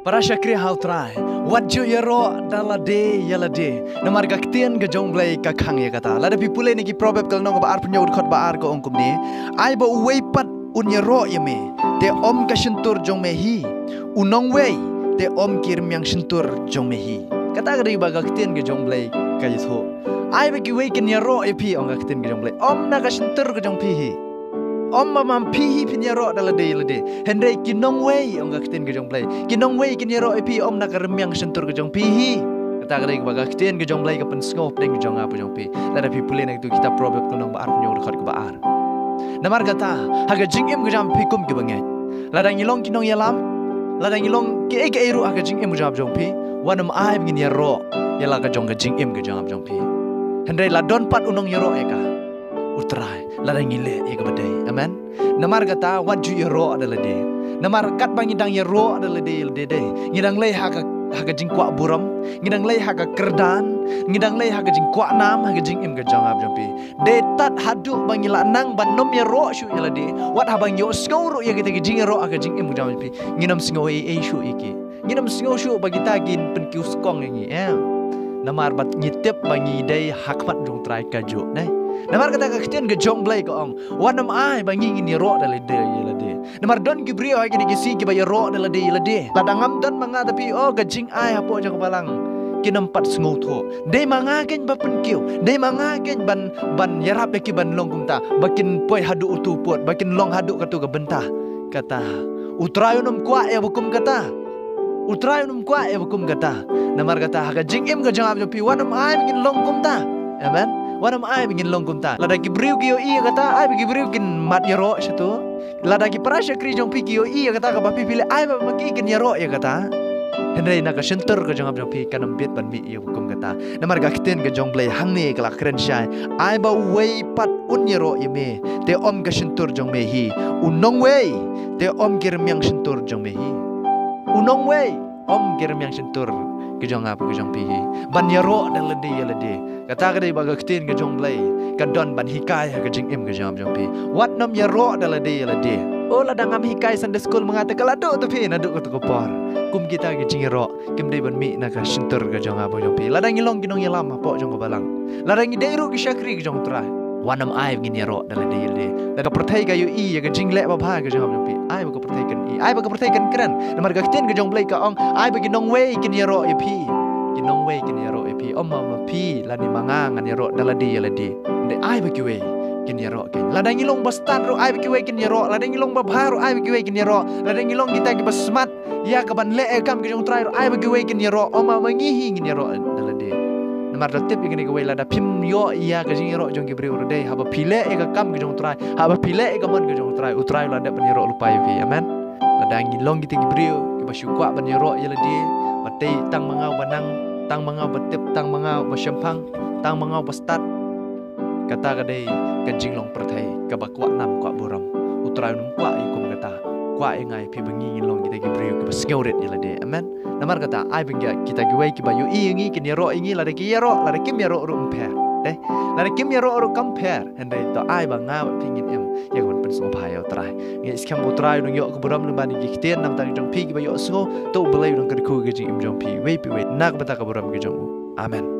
Para syakri hau try. Wajju yero dala de yala de. Namar gaktian ke jonglei ka khang ya kata. Lada pipule ni ki probab kal nong ba ar punya khot ba ar ko ongkum ni. Ai ba uwei pat un yero yame. Te om ka shintur jong me hi. Unong wei te om kirm yang shintur jong me hi. Kata gari ba gaktian ke jonglei ka yitho. Ai ba ki wei kin yero epi ong gaktian ke jonglei. Om na ka shintur ke jong pi hi. Om mamam pihi pinyero dala de lade hendai kinong wei ong gaktin ke jong play kinong wei kinyero epi om nak remyang sentur ke jong pihi kata kadai ba gaktin ke jong play ka pen skop deng ke jong apa jong pi lada pi pule nak tu kita probab kunong ba ar nyor khot ke ba ar namar kata haga jingem ke jam pi kum ke bangai lada ngilong kinong yalam lada ngilong ke eru haga jingem ke jam jong pi wanam ai ngin yero yala ka jong ke jingem ke jam jong pi hendai la don pat unong yero eka utrai ladang ngile ega badai amen namar kata waju yero adalah de namar kat bangi dang yero adalah de ngidang lei haga jingkwa buram ngidang lei haga kerdan ngidang lei haga jingkwa nam haga jingim ga jangab jampi de tat hadu bangi la nang ban nom yero shu yala de wat habang yo skoro ya kita jing yero haga jingim ga jampi nginam singo e shu iki nginam singo shu bagi tagin pen kius kong ngi namar bat ngitep bangi dai hakmat jong trai kaju dai namar kata kaktian ke jong blai ko ong wanam ai bangi ngini ro dale de yela de namar don gibrio ai kini kisi ki ba ro dale de yela de ladangam don manga tapi oh gajing ai apo jang balang kinampat sngutho de manga ken ba penkiu de manga ken ban yarap ki ban longkum ta bakin poi hadu utu pot bakin long hadu katu ke bentah kata utrayunum kwa ya bukum kata utrayunum kwa ya bukum kata namar kata haga jingim ga jangab jo pi wanam ai bikin longkum ta amen wanam ai bingin longkum ta lada ki briu ki yo i kata ai bigi briu kin mat yero situ lada ki prasya kri jong pi ki yo i kata ka ba pi pile ai ba maki kin yero ya kata hendai na ka sentur ka jong pi kanam bit ban mi yo hukum kata namar ga kiten ka jong blai hang ne kala kren shai ai ba wei pat un yero yeme te om ka sentur jong me hi unong wei te om kirmyang sentur jong me hi unong wei om kirmyang sentur ke jong apa ke jong pi ban yero dan lede ya lede kata kadai ba gaktin ke jong blai ka don ban hikai ha ke jing im ke jong pi wat nom yero dan lede ya lede oh ladang am hikai Sunday school mengata kala do tu pi na do ko por kum kita ke jing yero kim dei ban mi na ka shintur ke jong apa jong pi ladang ilong kinong yalam apa jong ko balang ladang dei ru ke syakri ke jong trai wanam ai ngin yero dan lede ya lede da perthai ka yu i ya ke jing le ba bha ke jong pi ai ba ko perthai kan i ai ba ko perthai kan kran namar gaktin ke jong blai ka ong ai ba kinong wei kin yero e pi kinong wei kin yero epi omma ma pi lani mangang an yero daladi yaladi de ai ba kiwe kin yero ken ladang ilong bastan ro ai ba kiwe kin yero ladang ilong ba bharu ai ba kiwe kin yero ladang ilong kita ki basmat ya ka ban le kam ki jong trai ro ai ba kiwe kin yero omma ma ngi kin yero daladi namar do tip igni kiwe lada pim yo ya ka jing yero jong ki bre ro de haba pile e ka kam ki jong trai haba pile e ka mon ki jong trai utrai lada ban yero lupai pi amen ladang ilong kita ki bre ki basyukwa ban yero yaladi Patay tang mangau banang tang mangau betip tang mangau basyempang tang mangau bestat kata kadai kanjing long perthai ka bakwa nam kwa buram utrai num kwa ikum kata kwa engai pi bengi long kita ki brio ka basngauret yala de amen namar kata ai bengya kita ki wai ki bayu i ngi ki yero ingi la de ki yero la de kim yero rum per de la de kim yero ru compare hendai to ai banga pingin em ya kon pen so bhai utrai ngi iskam utrai nung yo ka buram lu bani ki kiten nam tang jong pi ki bayu so to belai nung ka ku ki jing im jong pi wei pi wei nak bata ka buram ki jong amen